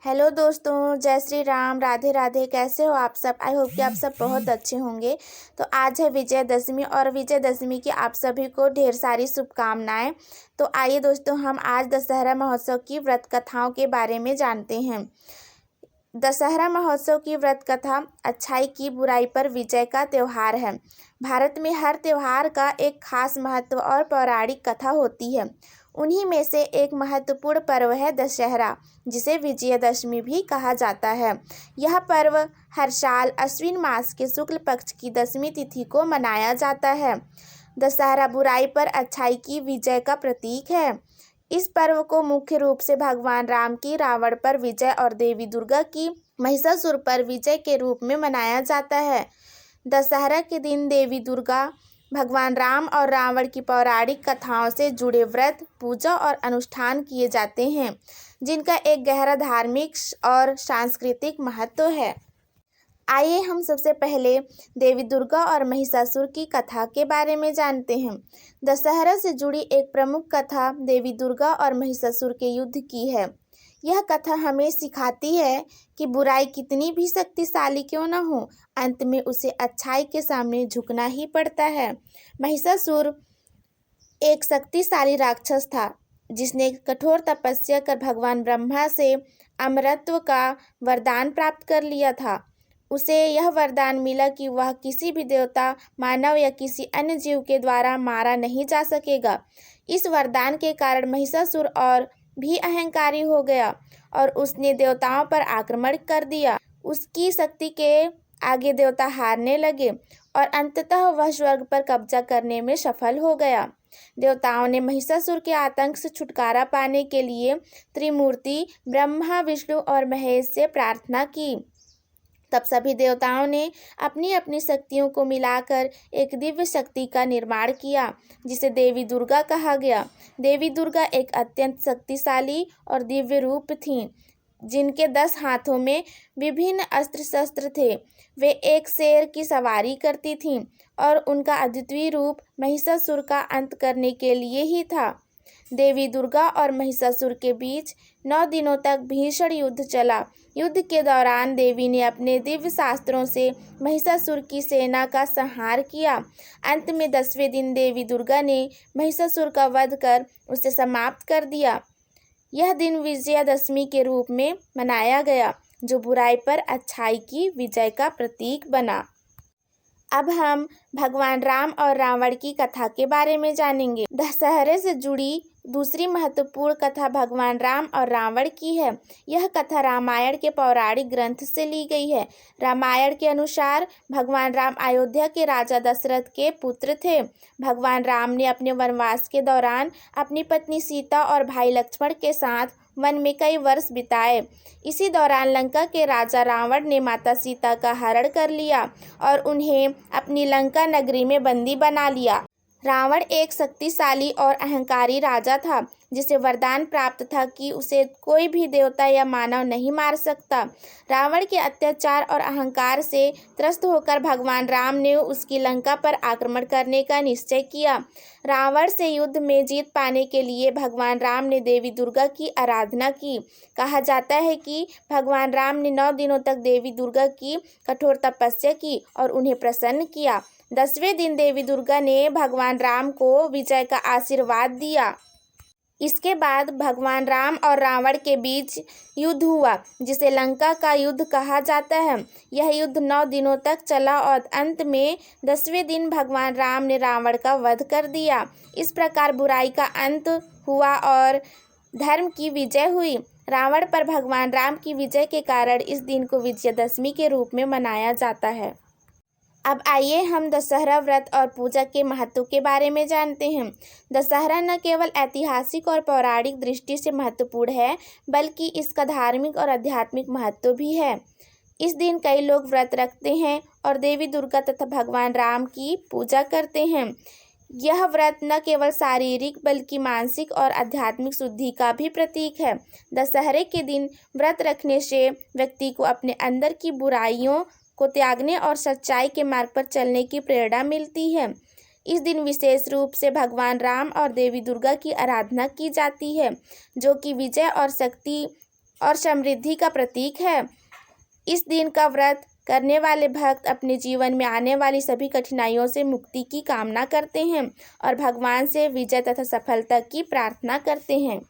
Hello दोस्तों, जय श्री राम, राधे राधे। कैसे हो आप सब? आई होप कि आप सब बहुत अच्छे होंगे। तो आज है विजयदशमी और विजयदशमी की आप सभी को ढेर सारी शुभकामनाएं। तो आइए दोस्तों, हम आज दशहरा महोत्सव की व्रत कथाओं के बारे में जानते हैं। दशहरा महोत्सव की व्रत कथा अच्छाई की बुराई पर विजय का त्यौहार है। भारत में हर त्यौहार का एक खास महत्व और पौराणिक कथा होती है। उन्हीं में से एक महत्वपूर्ण पर्व है दशहरा, जिसे विजयदशमी भी कहा जाता है। यह पर्व हर साल अश्विन मास के शुक्ल पक्ष की दशमी तिथि को मनाया जाता है। दशहरा बुराई पर अच्छाई की विजय का प्रतीक है। इस पर्व को मुख्य रूप से भगवान राम की रावण पर विजय और देवी दुर्गा की महिषासुर पर विजय के रूप में मनाया जाता है। दशहरा के दिन देवी दुर्गा, भगवान राम और रावण की पौराणिक कथाओं से जुड़े व्रत, पूजा और अनुष्ठान किए जाते हैं, जिनका एक गहरा धार्मिक और सांस्कृतिक महत्व है। आइए हम सबसे पहले देवी दुर्गा और महिषासुर की कथा के बारे में जानते हैं। दशहरा से जुड़ी एक प्रमुख कथा देवी दुर्गा और महिषासुर के युद्ध की है। यह कथा हमें सिखाती है कि बुराई कितनी भी शक्तिशाली क्यों न हो, अंत में उसे अच्छाई के सामने झुकना ही पड़ता है। महिषासुर एक शक्तिशाली राक्षस था, जिसने कठोर तपस्या कर भगवान ब्रह्मा से अमरत्व का वरदान प्राप्त कर लिया था। उसे यह वरदान मिला कि वह किसी भी देवता, मानव या किसी अन्य जीव के द्वारा मारा नहीं जा सकेगा। इस वरदान के कारण महिषासुर और भी अहंकारी हो गया और उसने देवताओं पर आक्रमण कर दिया। उसकी शक्ति के आगे देवता हारने लगे और अंततः वह स्वर्ग पर कब्जा करने में सफल हो गया। देवताओं ने महिषासुर के आतंक से छुटकारा पाने के लिए त्रिमूर्ति ब्रह्मा, विष्णु और महेश से प्रार्थना की। तब सभी देवताओं ने अपनी अपनी शक्तियों को मिलाकर एक दिव्य शक्ति का निर्माण किया, जिसे देवी दुर्गा कहा गया। देवी दुर्गा एक अत्यंत शक्तिशाली और दिव्य रूप थीं, जिनके 10 हाथों में विभिन्न अस्त्र शस्त्र थे। वे एक शेर की सवारी करती थीं और उनका अद्वितीय रूप महिषासुर का अंत करने के लिए ही था। देवी दुर्गा और महिषासुर के बीच 9 दिनों तक भीषण युद्ध चला। युद्ध के दौरान देवी ने अपने दिव्य शास्त्रों से महिषासुर की सेना का संहार किया। अंत में 10वें दिन देवी दुर्गा ने महिषासुर का वध कर उसे समाप्त कर दिया। यह दिन विजयादशमी के रूप में मनाया गया, जो बुराई पर अच्छाई की विजय का प्रतीक बना। अब हम भगवान राम और रावण की कथा के बारे में जानेंगे। दशहरे से जुड़ी दूसरी महत्वपूर्ण कथा भगवान राम और रावण की है। यह कथा रामायण के पौराणिक ग्रंथ से ली गई है। रामायण के अनुसार भगवान राम अयोध्या के राजा दशरथ के पुत्र थे। भगवान राम ने अपने वनवास के दौरान अपनी पत्नी सीता और भाई लक्ष्मण के साथ वन में कई वर्ष बिताए। इसी दौरान लंका के राजा रावण ने माता सीता का हरण कर लिया और उन्हें अपनी लंका नगरी में बंदी बना लिया। रावण एक शक्तिशाली और अहंकारी राजा था, जिसे वरदान प्राप्त था कि उसे कोई भी देवता या मानव नहीं मार सकता। रावण के अत्याचार और अहंकार से त्रस्त होकर भगवान राम ने उसकी लंका पर आक्रमण करने का निश्चय किया। रावण से युद्ध में जीत पाने के लिए भगवान राम ने देवी दुर्गा की आराधना की। कहा जाता है कि भगवान राम ने 9 दिनों तक देवी दुर्गा की कठोर तपस्या की और उन्हें प्रसन्न किया। 10वें दिन देवी दुर्गा ने भगवान राम को विजय का आशीर्वाद दिया। इसके बाद भगवान राम और रावण के बीच युद्ध हुआ, जिसे लंका का युद्ध कहा जाता है। यह युद्ध 9 दिनों तक चला और अंत में 10वें दिन भगवान राम ने रावण का वध कर दिया। इस प्रकार बुराई का अंत हुआ और धर्म की विजय हुई। रावण पर भगवान राम की विजय के कारण इस दिन को विजयदशमी के रूप में मनाया जाता है। अब आइए हम दशहरा व्रत और पूजा के महत्व के बारे में जानते हैं। दशहरा न केवल ऐतिहासिक और पौराणिक दृष्टि से महत्वपूर्ण है, बल्कि इसका धार्मिक और आध्यात्मिक महत्व भी है। इस दिन कई लोग व्रत रखते हैं और देवी दुर्गा तथा भगवान राम की पूजा करते हैं। यह व्रत न केवल शारीरिक बल्कि मानसिक और आध्यात्मिक शुद्धि का भी प्रतीक है। दशहरे के दिन व्रत रखने से व्यक्ति को अपने अंदर की बुराइयों को त्यागने और सच्चाई के मार्ग पर चलने की प्रेरणा मिलती है। इस दिन विशेष रूप से भगवान राम और देवी दुर्गा की आराधना की जाती है, जो कि विजय और शक्ति और समृद्धि का प्रतीक है। इस दिन का व्रत करने वाले भक्त अपने जीवन में आने वाली सभी कठिनाइयों से मुक्ति की कामना करते हैं और भगवान से विजय तथा सफलता की प्रार्थना करते हैं।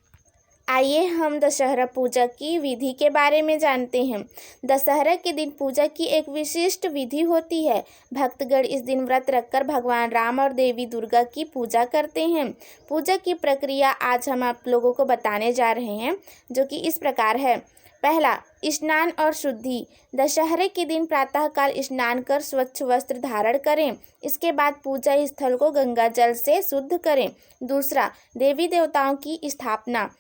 आइए हम दशहरा पूजा की विधि के बारे में जानते हैं। दशहरा के दिन पूजा की एक विशिष्ट विधि होती है। भक्तगण इस दिन व्रत रखकर भगवान राम और देवी दुर्गा की पूजा करते हैं। पूजा की प्रक्रिया आज हम आप लोगों को बताने जा रहे हैं, जो कि इस प्रकार है। पहला, स्नान और शुद्धि। दशहरे के दिन प्रातःकाल स्नान कर स्वच्छ वस्त्र धारण करें। इसके बाद पूजा स्थल को गंगा जल से शुद्ध करें। दूसरा, देवी देवताओं की स्थापना।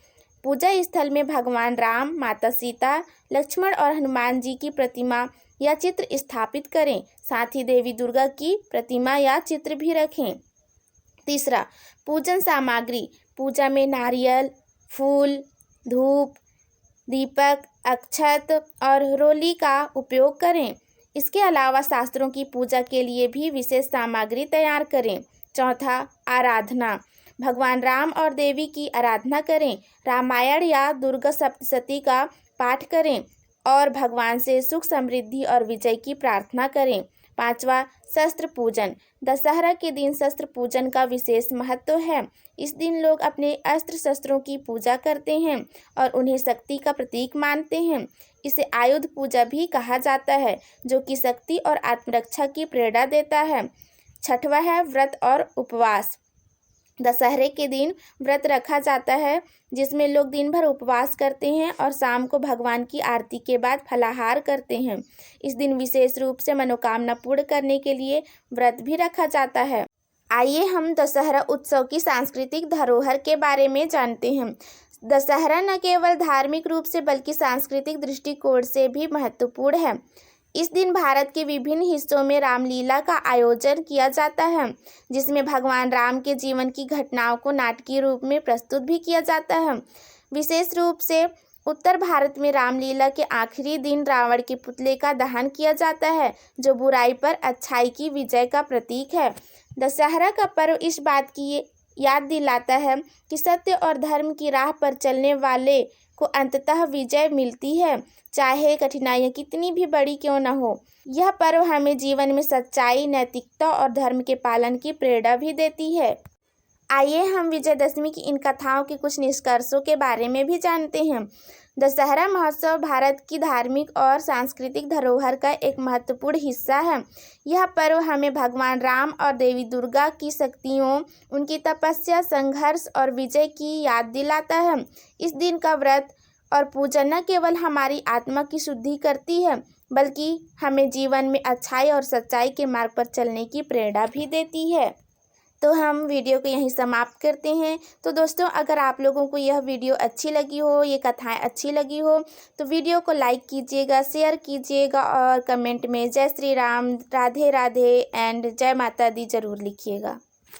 पूजा स्थल में भगवान राम, माता सीता, लक्ष्मण और हनुमान जी की प्रतिमा या चित्र स्थापित करें। साथ ही देवी दुर्गा की प्रतिमा या चित्र भी रखें। तीसरा, पूजन सामग्री। पूजा में नारियल, फूल, धूप, दीपक, अक्षत और रोली का उपयोग करें। इसके अलावा शास्त्रों की पूजा के लिए भी विशेष सामग्री तैयार करें। चौथा, आराधना। भगवान राम और देवी की आराधना करें। रामायण या दुर्गा सप्तशती का पाठ करें और भगवान से सुख, समृद्धि और विजय की प्रार्थना करें। पांचवा, शस्त्र पूजन। दशहरा के दिन शस्त्र पूजन का विशेष महत्व है। इस दिन लोग अपने अस्त्र शस्त्रों की पूजा करते हैं और उन्हें शक्ति का प्रतीक मानते हैं। इसे आयुध पूजा भी कहा जाता है, जो कि शक्ति और आत्मरक्षा की प्रेरणा देता है। छठवा है व्रत और उपवास। दशहरे के दिन व्रत रखा जाता है, जिसमें लोग दिन भर उपवास करते हैं और शाम को भगवान की आरती के बाद फलाहार करते हैं। इस दिन विशेष रूप से मनोकामना पूर्ण करने के लिए व्रत भी रखा जाता है। आइए हम दशहरा उत्सव की सांस्कृतिक धरोहर के बारे में जानते हैं। दशहरा न केवल धार्मिक रूप से बल्कि सांस्कृतिक दृष्टिकोण से भी महत्वपूर्ण है। इस दिन भारत के विभिन्न हिस्सों में रामलीला का आयोजन किया जाता है, जिसमें भगवान राम के जीवन की घटनाओं को नाटकीय रूप में प्रस्तुत भी किया जाता है। विशेष रूप से उत्तर भारत में रामलीला के आखिरी दिन रावण के पुतले का दहन किया जाता है, जो बुराई पर अच्छाई की विजय का प्रतीक है। दशहरा का पर्व इस बात की याद दिलाता है कि सत्य और धर्म की राह पर चलने वाले को अंततः विजय मिलती है, चाहे कठिनाइयाँ कितनी भी बड़ी क्यों न हो। यह पर्व हमें जीवन में सच्चाई, नैतिकता और धर्म के पालन की प्रेरणा भी देती है। आइए हम विजयदशमी की इन कथाओं के कुछ निष्कर्षों के बारे में भी जानते हैं। दशहरा महोत्सव भारत की धार्मिक और सांस्कृतिक धरोहर का एक महत्वपूर्ण हिस्सा है। यह पर्व हमें भगवान राम और देवी दुर्गा की शक्तियों, उनकी तपस्या, संघर्ष और विजय की याद दिलाता है। इस दिन का व्रत और पूजा न केवल हमारी आत्मा की शुद्धि करती है, बल्कि हमें जीवन में अच्छाई और सच्चाई के मार्ग पर चलने की प्रेरणा भी देती है। तो हम वीडियो को यहीं समाप्त करते हैं। तो दोस्तों, अगर आप लोगों को यह वीडियो अच्छी लगी हो, ये कथाएं अच्छी लगी हो, तो वीडियो को लाइक कीजिएगा, शेयर कीजिएगा और कमेंट में जय श्री राम, राधे राधे एंड जय माता दी जरूर लिखिएगा।